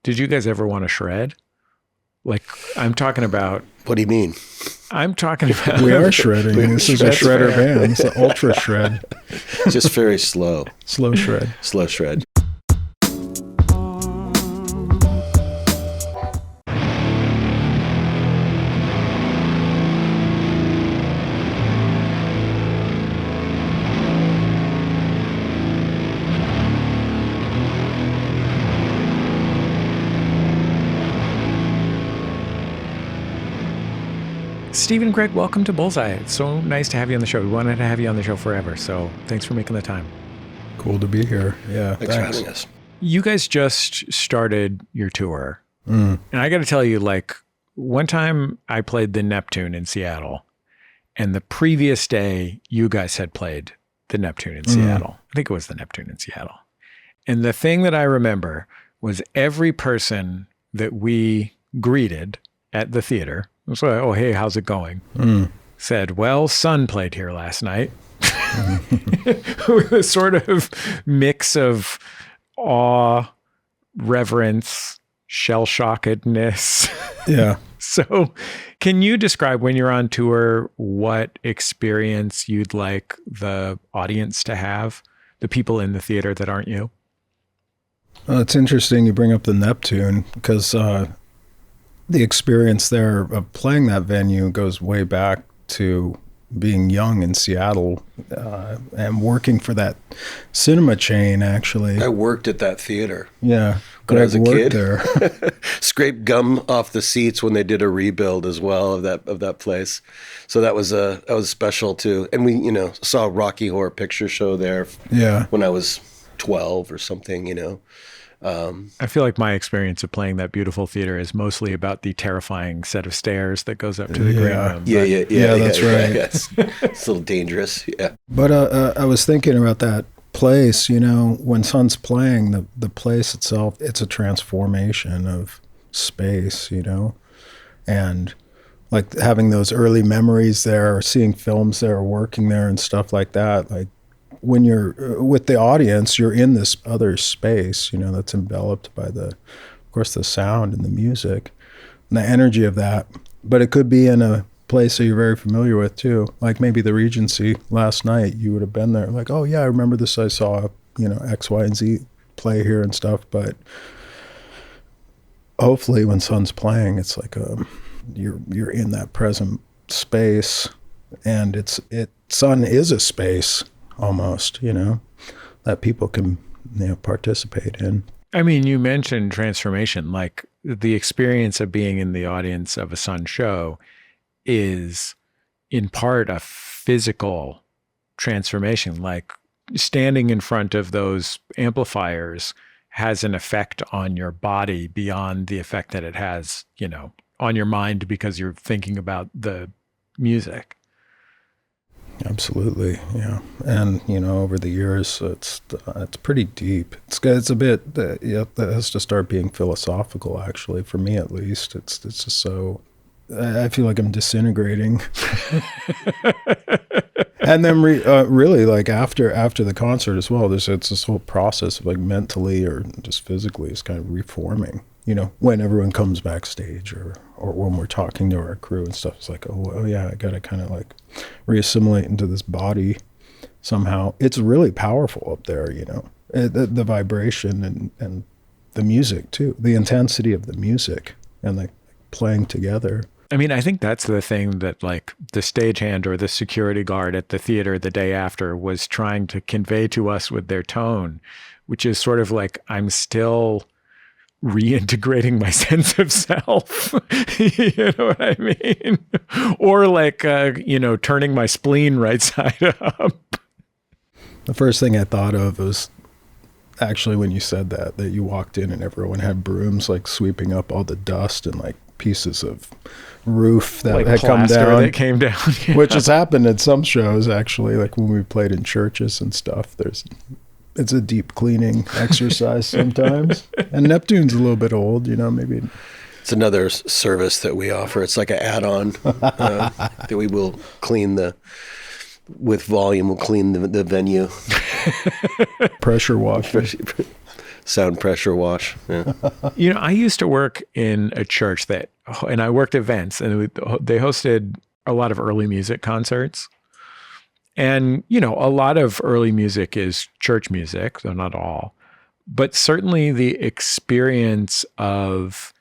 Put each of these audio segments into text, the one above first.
Did you guys ever want to shred? Like, I'm talking about... What do you mean? I'm talking about... We are shredding. This is a shredder band. It's an ultra shred. Just very slow. Slow shred. Slow shred. Stephen and Greg, welcome to Bullseye. It's so nice to have you on the show. We wanted to have you on the show forever, so thanks for making the time. Cool to be here. Yeah, Thanks for having us. You guys just started your tour. And I got to tell you, like, one time I played the Neptune in Seattle, and the previous day you guys had played the Neptune in Seattle. I think it was the Neptune in Seattle. And the thing that I remember was every person that we greeted at the theater was like, oh, hey, how's it going? Said, well, Sunn played here last night. With a sort of mix of awe, reverence, shell-shockedness. Yeah. So can you describe when you're on tour what experience you'd like the audience to have, the people in the theater that aren't you? Well, it's interesting you bring up the Neptune because the experience there of playing that venue goes way back to being young in Seattle and working for that cinema chain, actually. I worked at that theater. Yeah. When I was a kid. There. Scraped gum off the seats when they did a rebuild as well of that place. So that was special too. And we, saw a Rocky Horror Picture Show there. Yeah. When I was 12 or something, I feel like my experience of playing that beautiful theater is mostly about the terrifying set of stairs that goes up to the green room. Yeah, that's right. It's a little dangerous. Yeah. But I was thinking about that place, when Sunn's playing, the place itself, it's a transformation of space, and like having those early memories there, or seeing films there, or working there and stuff like that, like, when you're with the audience, you're in this other space, that's enveloped by of course, the sound and the music and the energy of that. But it could be in a place that you're very familiar with too. Like maybe the Regency last night, you would have been there. Like, oh yeah, I remember this. I saw, X, Y, and Z play here and stuff. But hopefully when Sunn's playing, it's like you're in that present space, and Sunn is a space. Almost, that people can participate in. I mean, you mentioned transformation, like the experience of being in the audience of a Sunn show is in part a physical transformation. Like standing in front of those amplifiers has an effect on your body beyond the effect that it has, on your mind because you're thinking about the music. Absolutely, yeah, and over the years, it's pretty deep. It's a bit that has to start being philosophical. Actually, for me at least, it's just so. I feel like I'm disintegrating, and then really like after the concert as well. It's this whole process of like mentally or just physically, it's kind of reforming. When everyone comes backstage or when we're talking to our crew and stuff, it's like, oh yeah, I got to kind of like reassimilate into this body somehow. It's really powerful up there, the vibration and the music too, the intensity of the music and like playing together. I mean, I think that's the thing that like the stagehand or the security guard at the theater the day after was trying to convey to us with their tone, which is sort of like, I'm still reintegrating my sense of self, you know what I mean? Or like, turning my spleen right side up. The first thing I thought of was actually when you said that you walked in and everyone had brooms like sweeping up all the dust and like pieces of roof that like had come down. That came down. Yeah. Which has happened at some shows actually, like when we played in churches and stuff. It's a deep cleaning exercise sometimes. And Neptune's a little bit old, maybe. It's another service that we offer. It's like an add-on that we will clean with volume, we'll clean the venue. Pressure wash. sound pressure wash. Yeah. You know, I used to work in a church and I worked events, and they hosted a lot of early music concerts. And, you know, a lot of early music is church music, though not all. But certainly the experience of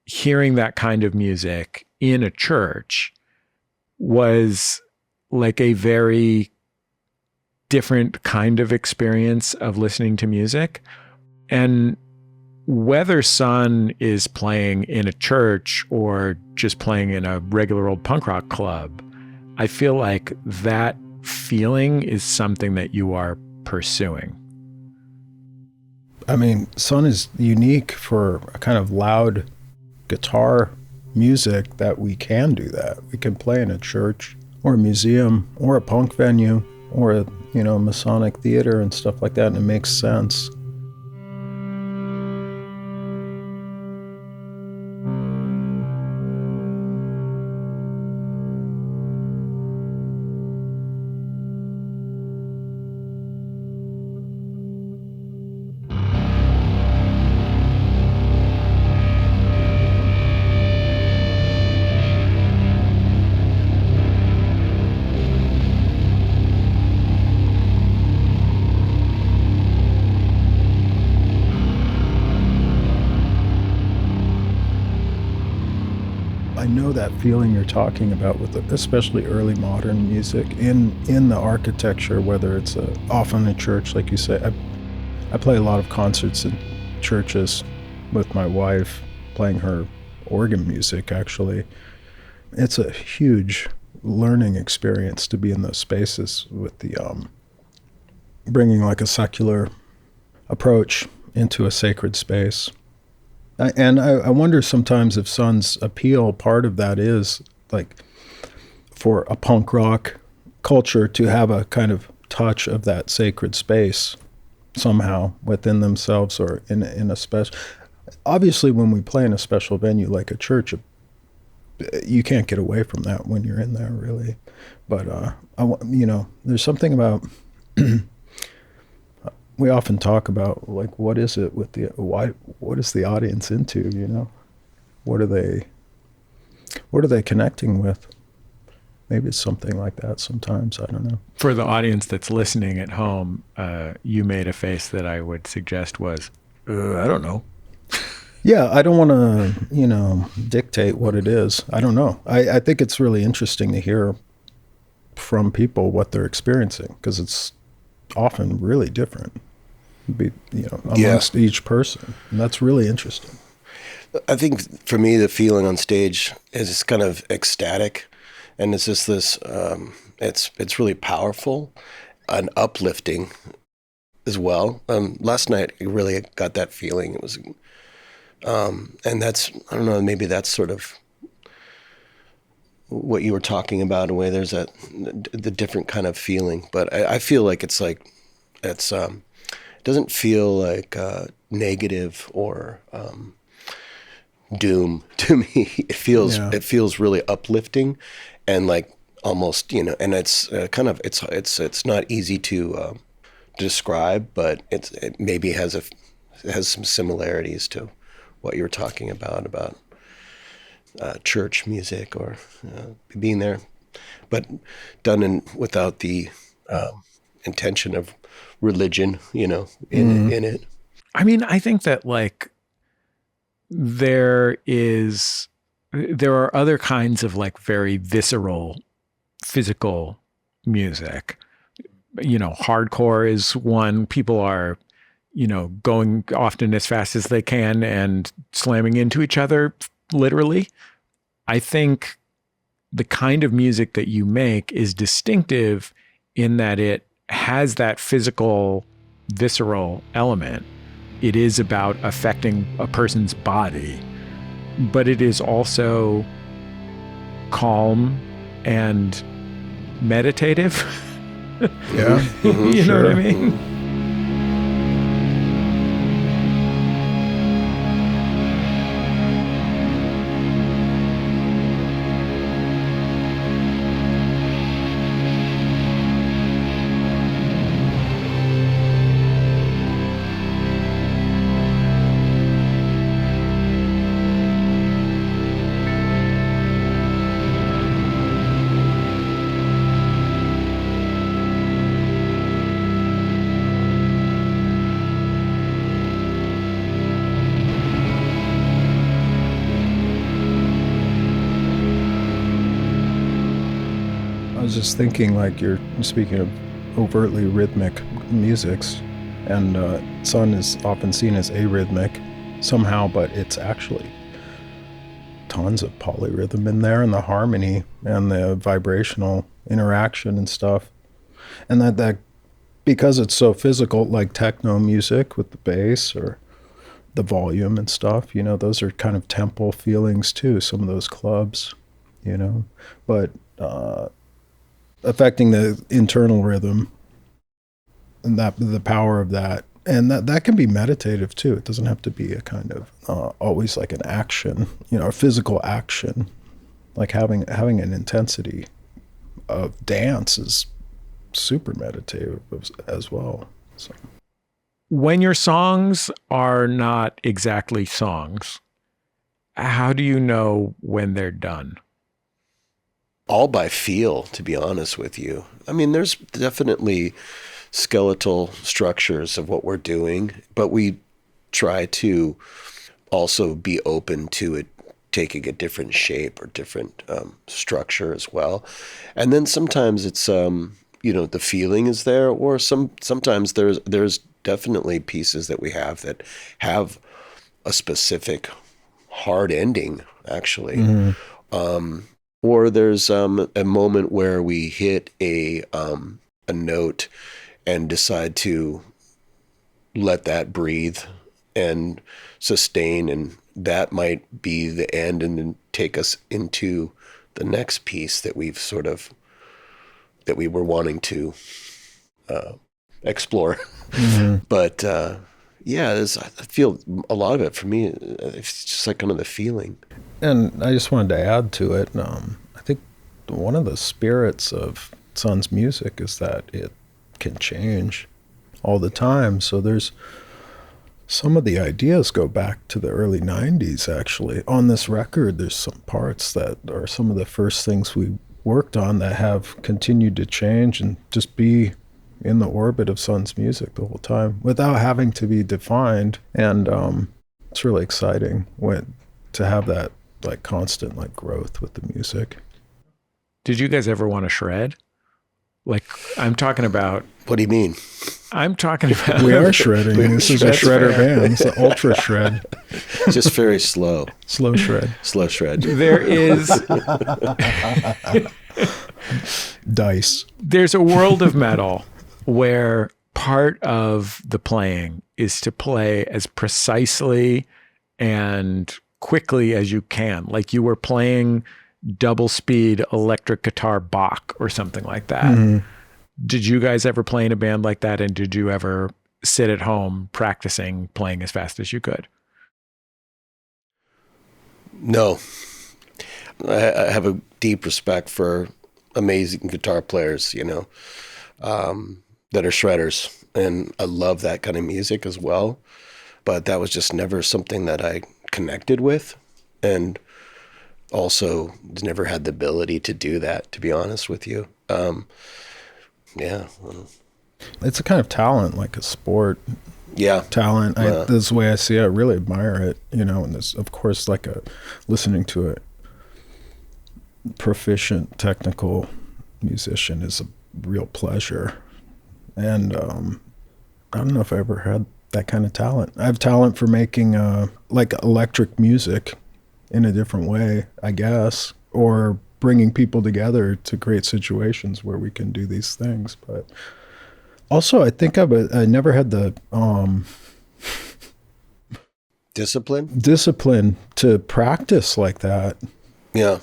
hearing that kind of music in a church was like a very different kind of experience of listening to music. And whether Sunn is playing in a church or just playing in a regular old punk rock club, I feel like that feeling is something that you are pursuing. I mean, Sunn is unique for a kind of loud guitar music that we can do that. We can play in a church or a museum or a punk venue or a, you know, Masonic theater and stuff like that, and it makes sense. I know that feeling you're talking about with especially early modern music in the architecture, whether it's often a church, like you say. I play a lot of concerts in churches with my wife, playing her organ music, actually. It's a huge learning experience to be in those spaces with the bringing like a secular approach into a sacred space. And I wonder sometimes if Sunn's appeal, part of that is like for a punk rock culture to have a kind of touch of that sacred space somehow within themselves or in a special. Obviously, when we play in a special venue like a church, you can't get away from that when you're in there, really. But you know, there's something about. We often talk about like what is it with what is the audience into, you know? What are they connecting with? Maybe it's something like that sometimes, I don't know. For the audience that's listening at home, you made a face that I would suggest was, I don't know. Yeah, I don't want to, you know, dictate what it is. I don't know. I think it's really interesting to hear from people what they're experiencing, because it's often really different, amongst each person. And that's really interesting. I think for me, the feeling on stage is kind of ecstatic, and it's just this. It's really powerful and uplifting as well. Last night, I really got that feeling. It was, and that's, I don't know, maybe that's sort of what you were talking about in a way. There's the different kind of feeling, but I feel like it's it doesn't feel like negative or doom to me. It feels really uplifting and like almost, you know, and it's kind of it's not easy to describe, but it maybe has some similarities to what you were talking about church music or being there, but done without the intention of religion, you know, in it. I mean, I think that like there are other kinds of like very visceral, physical music. You know, hardcore is one. People are, you know, going often as fast as they can and slamming into each other, literally. I think the kind of music that you make is distinctive in that it has that physical, visceral element. It is about affecting a person's body, but it is also calm and meditative. Yeah. You know what I mean? just thinking, like, you're speaking of overtly rhythmic musics, and Sunn is often seen as arrhythmic somehow, but it's actually tons of polyrhythm in there, and the harmony and the vibrational interaction and stuff. And that because it's so physical, like techno music with the bass or the volume and stuff, you know, those are kind of temple feelings too, some of those clubs, you know, but affecting the internal rhythm and that the power of that. And that can be meditative too. It doesn't have to be a kind of always like an action, you know, a physical action. Like having an intensity of dance is super meditative as well. So. When your songs are not exactly songs, how do you know when they're done? All by feel, to be honest with you. I mean, there's definitely skeletal structures of what we're doing, but we try to also be open to it taking a different shape or different structure as well. And then sometimes it's you know, the feeling is there, or sometimes there's definitely pieces that we have that have a specific hard ending, actually. Mm-hmm. Or there's a moment where we hit a note and decide to let that breathe and sustain, and that might be the end, and then take us into the next piece that we were wanting to explore. Mm-hmm. But yeah, I feel a lot of it for me, it's just like kind of the feeling. And I just wanted to add to it, I think one of the spirits of Sunn's music is that it can change all the time. So there's some of the ideas go back to the early 90s, actually. On this record, there's some parts that are some of the first things we worked on that have continued to change and just be in the orbit of Sunn's music the whole time without having to be defined. And it's really exciting to have that like constant like growth with the music. Did you guys ever want to shred? Like, I'm talking about... What do you mean? I'm talking about... We are shredding. This is a shredder band. It's an ultra shred. Just very slow. Slow shred. Slow shred. There is... Dice. There's a world of metal where part of the playing is to play as precisely and quickly as you can. Like you were playing double speed electric guitar Bach or something like that. Mm-hmm. Did you guys ever play in a band like that? And did you ever sit at home practicing playing as fast as you could? No. I have a deep respect for amazing guitar players, you know, that are shredders. And I love that kind of music as well. But that was just never something that I connected with. And also never had the ability to do that, to be honest with you. Yeah. It's a kind of talent, like a sport. Yeah. Talent. This is the way I see it. I really admire it, you know, and this, of course, like listening to a proficient technical musician is a real pleasure. And I don't know if I ever had that kind of talent. I have talent for making like electric music in a different way, I guess, or bringing people together to create situations where we can do these things. But also, I think I never had the discipline to practice like that. Yeah.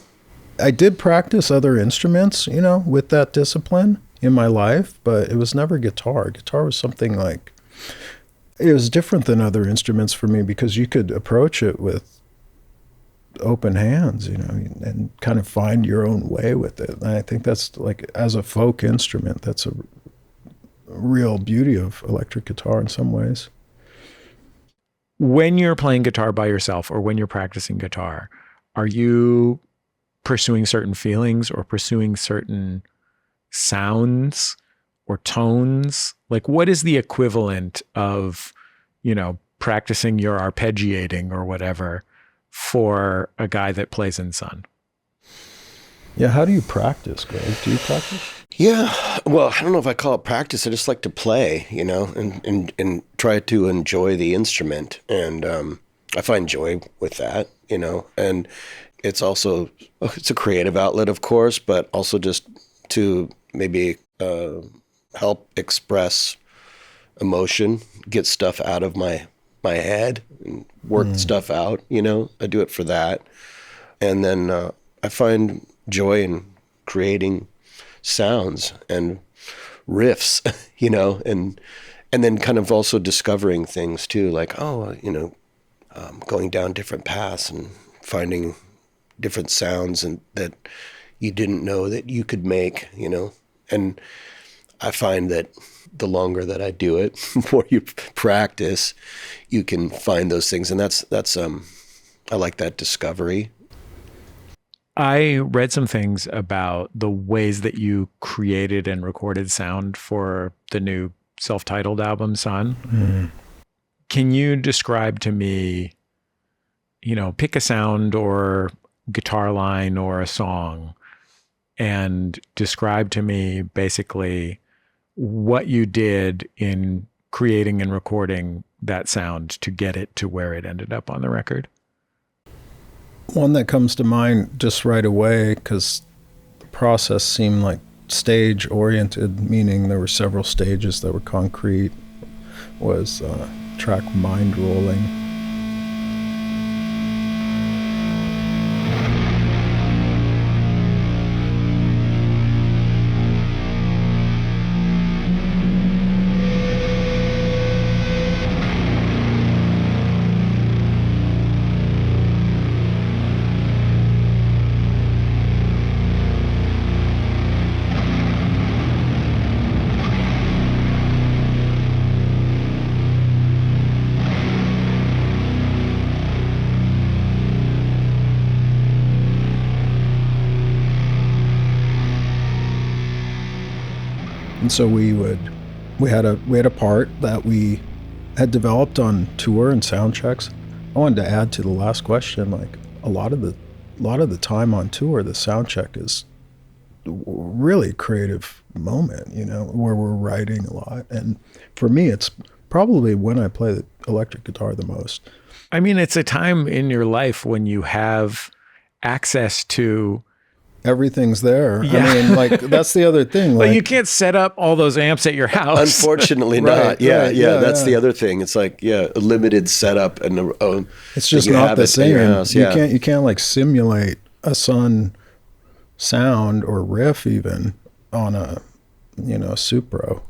I did practice other instruments, you know, with that discipline in my life, but it was never guitar. Guitar was something like, it was different than other instruments for me because you could approach it with open hands, you know, and kind of find your own way with it. And I think that's like, as a folk instrument, that's a real beauty of electric guitar in some ways. When you're playing guitar by yourself or when you're practicing guitar, are you pursuing certain feelings or pursuing certain sounds or tones? Like, what is the equivalent of, you know, practicing your arpeggiating or whatever for a guy that plays in Sunn? Yeah, how do you practice, Greg? Do you practice? Yeah, well, I don't know if I call it practice. I just like to play, you know, and try to enjoy the instrument. And I find joy with that, you know. And it's also, it's a creative outlet, of course, but also just to maybe help express emotion, get stuff out of my head and work stuff out, you know. I do it for that. And then I find joy in creating sounds and riffs, you know, and then kind of also discovering things too, like, oh, you know, going down different paths and finding different sounds and that you didn't know that you could make, you know. And I find that the longer that I do it, the more you practice, you can find those things. And that's I like that discovery. I read some things about the ways that you created and recorded sound for the new self-titled album, Sunn. Mm. Can you describe to me, you know, pick a sound or guitar line or a song and describe to me basically what you did in creating and recording that sound to get it to where it ended up on the record? One that comes to mind just right away, because the process seemed like stage oriented, meaning there were several stages that were concrete, was track Mind Rolling. And so we had a part that we had developed on tour and sound checks. I wanted to add to the last question, like a lot of the time on tour, the sound check is really creative moment, you know, where we're writing a lot. And for me, it's probably when I play the electric guitar the most. I mean, it's a time in your life when you have access to everything's there. Yeah. I mean, like, that's the other thing. Like, you can't set up all those amps at your house. Unfortunately not. Yeah. That's the other thing. It's like, a limited setup and it's just not the same. You can't like simulate a Sunn sound or riff even on a, Supro.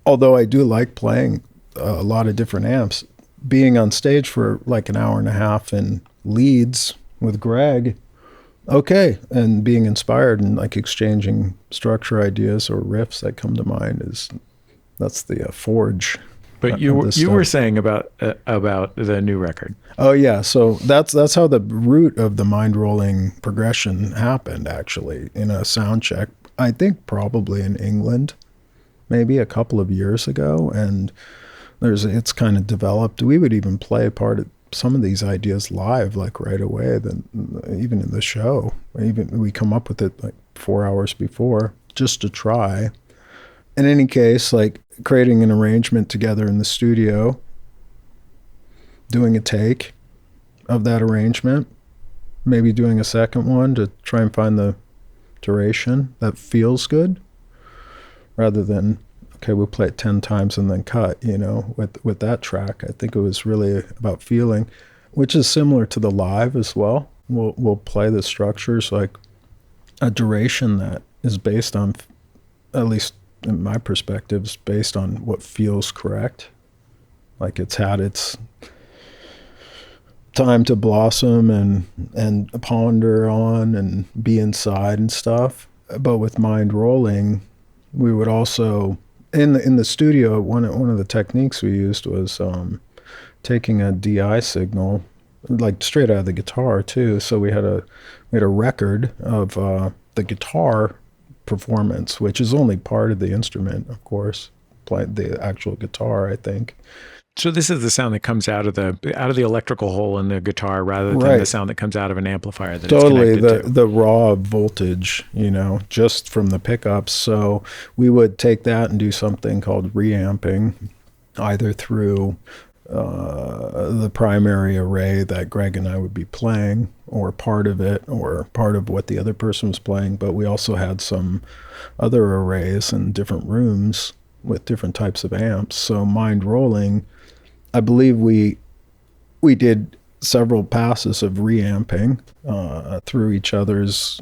Although I do like playing a lot of different amps. Being on stage for like an hour and a half in Leeds with Greg, okay, and being inspired and like exchanging structure ideas or riffs that come to mind that's the forge. But you were saying about the new record. Oh yeah, so that's how the root of the Mind Rolling progression happened, actually, in a sound check. I think probably in England, maybe a couple of years ago, and it's kind of developed. We would even play part of some of these ideas live, like right away, even in the show. We come up with it like 4 hours before just to try. In any case, like creating an arrangement together in the studio, doing a take of that arrangement, maybe doing a second one to try and find the duration that feels good, rather than, okay, we'll play it 10 times and then cut, with that track. I think it was really about feeling, which is similar to the live as well. We'll play the structures like a duration that is based on, at least in my perspective, is based on what feels correct. Like it's had its time to blossom and ponder on and be inside and stuff. But with Mind Rolling, we would also, in the studio, one of the techniques we used was taking a DI signal, like straight out of the guitar too. So we had a record of the guitar performance, which is only part of the instrument, of course, play the actual guitar, I think. So this is the sound that comes out of the electrical hole in the guitar rather than the sound that comes out of an amplifier that totally it's connected to. The raw voltage, just from the pickups. So we would take that and do something called reamping, either through the primary array that Greg and I would be playing, or part of it, or part of what the other person was playing. But we also had some other arrays in different rooms with different types of amps. So mind rolling, I believe we did several passes of reamping through each other's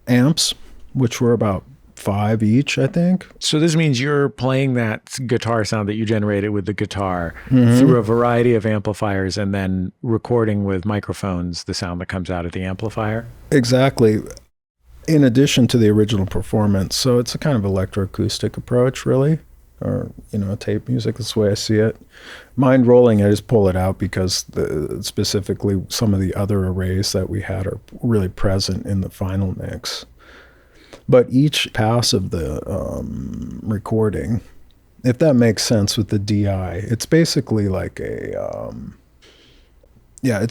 amps, which were about 5 each, I think. So this means you're playing that guitar sound that you generated with the guitar through a variety of amplifiers and then recording with microphones the sound that comes out of the amplifier? Exactly. In addition to the original performance. So it's a kind of electroacoustic approach, really, or, tape music. That's the way I see it. Mind rolling, I just pull it out because specifically some of the other arrays that we had are really present in the final mix. But each pass of the recording, if that makes sense with the DI, it's basically like it's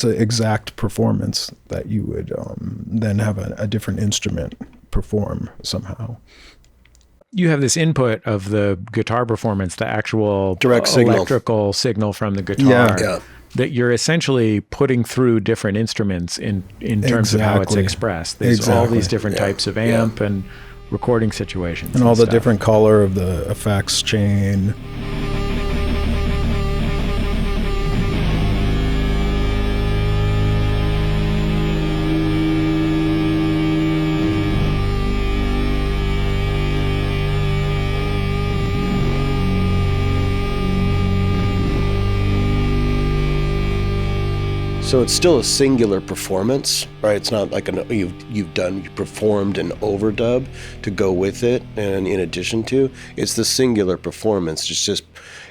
an exact performance that you would then have a different instrument perform somehow. You have this input of the guitar performance, the actual direct electrical signal from the guitar that you're essentially putting through different instruments in terms of how it's expressed. There's all these different types of amp and recording situations. And all the different color of the effects chain. So it's still a singular performance, right? It's not like you performed an overdub to go with it, and in addition to, it's the singular performance. It's just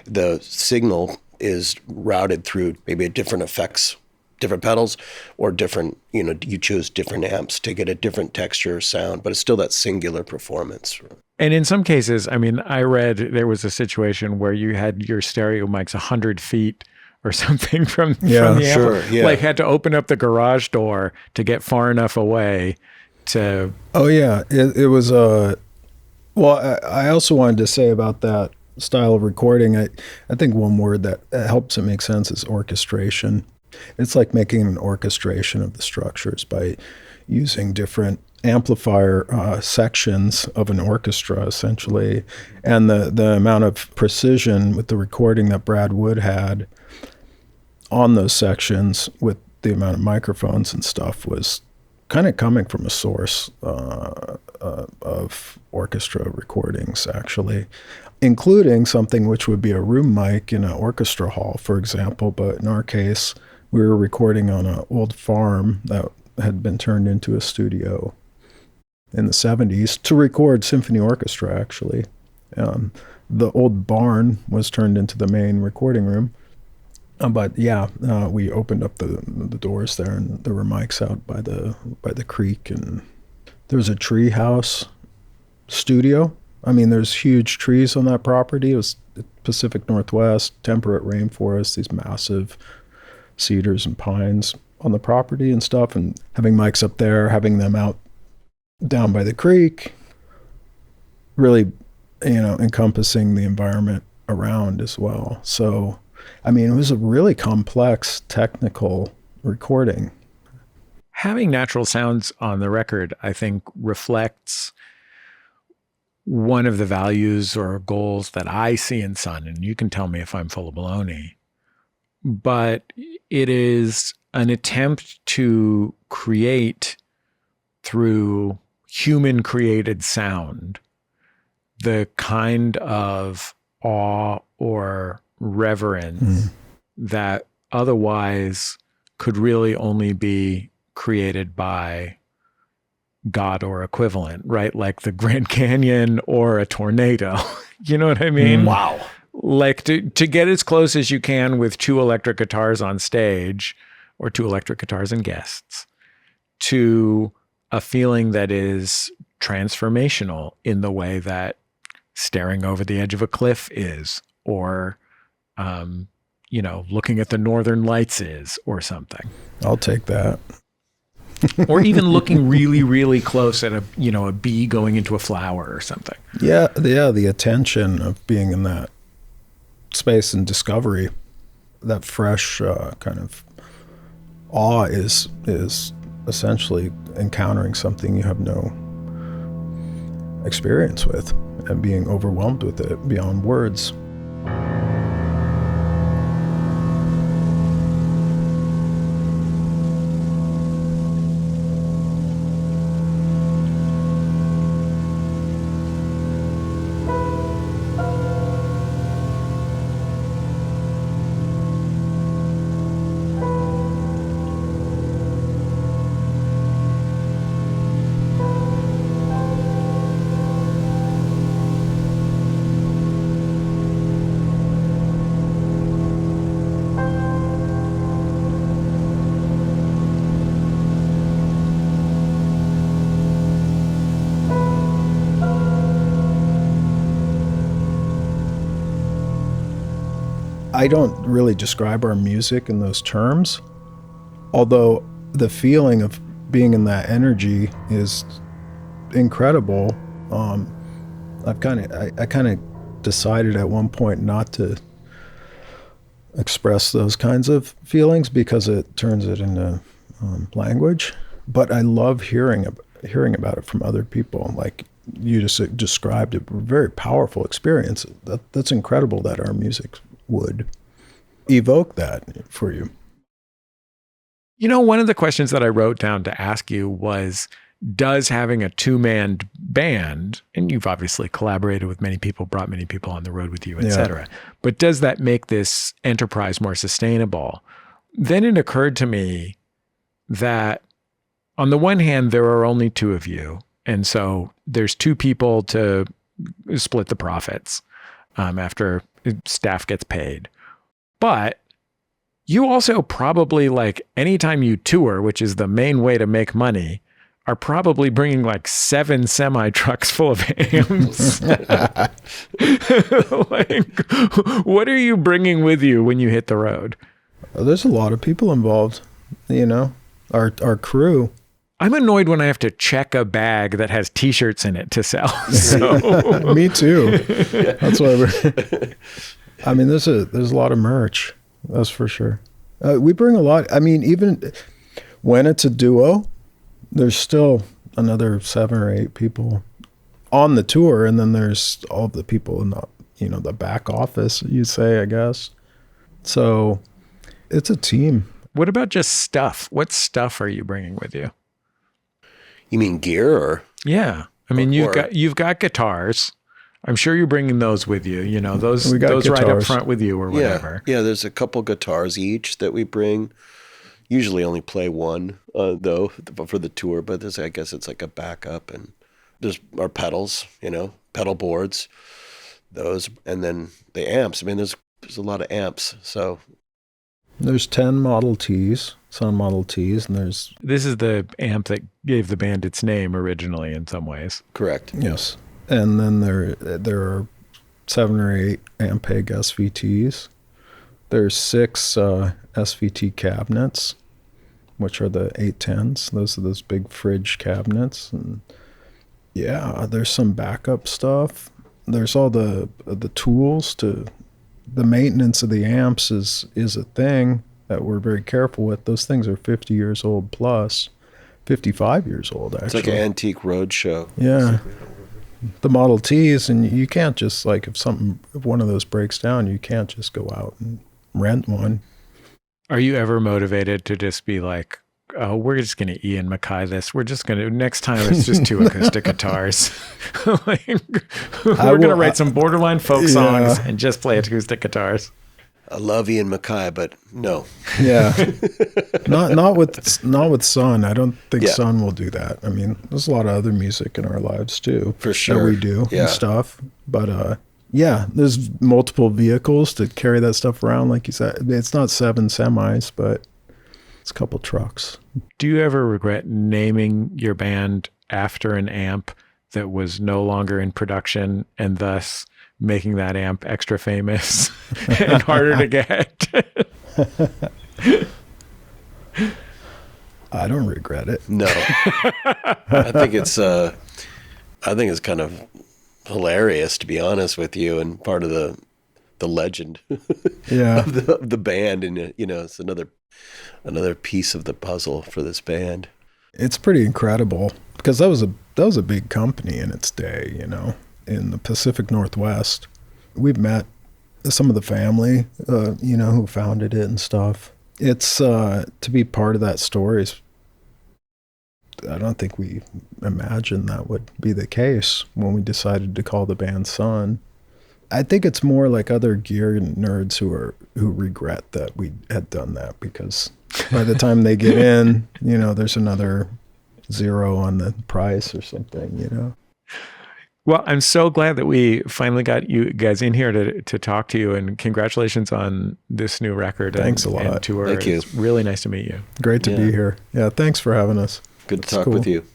the signal is routed through maybe a different effects, different pedals, or different, you choose different amps to get a different texture or sound, but it's still that singular performance. And in some cases, I read there was a situation where you had your stereo mics 100 feet or something from the amp. Like had to open up the garage door to get far enough away to... Oh yeah, it was well, I also wanted to say about that style of recording, I think one word that helps it make sense is orchestration. It's like making an orchestration of the structures by using different amplifier sections of an orchestra, essentially. And the amount of precision with the recording that Brad Wood had on those sections with the amount of microphones and stuff was kind of coming from a source of orchestra recordings, actually, including something which would be a room mic in an orchestra hall, for example. But in our case, we were recording on an old farm that had been turned into a studio in the 70s to record symphony orchestra, actually. The old barn was turned into the main recording room. But we opened up the doors there, and there were mics out by the creek, and there was a tree house studio. There's huge trees on that property. It was Pacific Northwest, temperate rainforest, these massive cedars and pines on the property and stuff, and having mics up there, having them out down by the creek, really, encompassing the environment around as well. So it was a really complex technical recording. Having natural sounds on the record, I think, reflects one of the values or goals that I see in Sunn, and you can tell me if I'm full of baloney, but it is an attempt to create through human-created sound the kind of awe or reverence that otherwise could really only be created by God or equivalent, right? Like the Grand Canyon or a tornado. You know what I mean? Wow. Like to get as close as you can with 2 electric guitars on stage or 2 electric guitars and guests to a feeling that is transformational in the way that staring over the edge of a cliff is, or looking at the northern lights is or something. I'll take that. Or even looking really, really close at a bee going into a flower or something. Yeah, the attention of being in that space and discovery, that fresh kind of awe is essentially encountering something you have no experience with and being overwhelmed with it beyond words. I don't really describe our music in those terms, although the feeling of being in that energy is incredible. I kind of decided at one point not to express those kinds of feelings because it turns it into language. But I love hearing about it from other people. Like you just described, a very powerful experience. That's incredible that our music would evoke that for you. One of the questions that I wrote down to ask you was, does having a two-man band, and you've obviously collaborated with many people, brought many people on the road with you, et cetera, but does that make this enterprise more sustainable? Then it occurred to me that on the one hand, there are only two of you. And so there's two people to split the profits after staff gets paid. But you also probably, like, anytime you tour, which is the main way to make money, are probably bringing like 7 semi trucks full of amps. Like, what are you bringing with you when you hit the road? There's a lot of people involved, our crew. I'm annoyed when I have to check a bag that has t-shirts in it to sell. So. Me too. That's why there's a lot of merch. That's for sure. We bring a lot. I mean, even when it's a duo, there's still another 7 or 8 people on the tour. And then there's all the people in the back office, you say, I guess. So it's a team. What about just stuff? What stuff are you bringing with you? You mean gear or? Yeah. I mean, you've got guitars. I'm sure you're bringing those with you, those right up front with you or whatever. Yeah, there's a couple guitars each that we bring. Usually only play one, though, for the tour, but I guess it's like a backup. And there's our pedals, pedal boards, those, and then the amps. I mean, there's a lot of amps, so. There's 10 Model Ts, Sunn Model Ts, and there's... This is the amp that gave the band its name originally in some ways. Correct. Yes. And then there are 7 or 8 Ampeg SVTs. There's 6 SVT cabinets, which are the 810s. Those are those big fridge cabinets. And yeah, there's some backup stuff. There's all the tools to... The maintenance of the amps is a thing that we're very careful with. Those things are 50 years old plus, 55 years old, actually. It's like an antique roadshow. Yeah. The Model Ts, and you can't just, like, if one of those breaks down, you can't just go out and rent one. Are you ever motivated to just be like, oh, we're just going to Ian MacKaye this. We're just going to, next time it's just 2 acoustic guitars. We're going to write some borderline folk songs and just play acoustic guitars. I love Ian MacKaye, but no. Yeah. not with Sunn. I don't think Sunn will do that. I mean, there's a lot of other music in our lives too. For sure. That we do and stuff. But there's multiple vehicles to carry that stuff around. Like you said, it's not 7 semis, but it's a couple trucks. Do you ever regret naming your band after an amp that was no longer in production and thus making that amp extra famous and harder to get. I don't regret it. No, I think it's kind of hilarious, to be honest with you, and part of the legend Yeah. of the band, and it's another piece of the puzzle for this band. It's pretty incredible because that was a big company in its day, in the Pacific Northwest. We've met some of the family, who founded it and stuff. It's to be part of that story is, I don't think we imagined that would be the case when we decided to call the band Sunn. I think it's more like other gear nerds who regret that we had done that, because by the time they get in, there's another zero on the price or something, Well, I'm so glad that we finally got you guys in here to talk to you, and congratulations on this new record. Thanks a lot. And tour. Thank you. It's really nice to meet you. Great to be here. Yeah, thanks for having us. Good to That's talk cool. with you.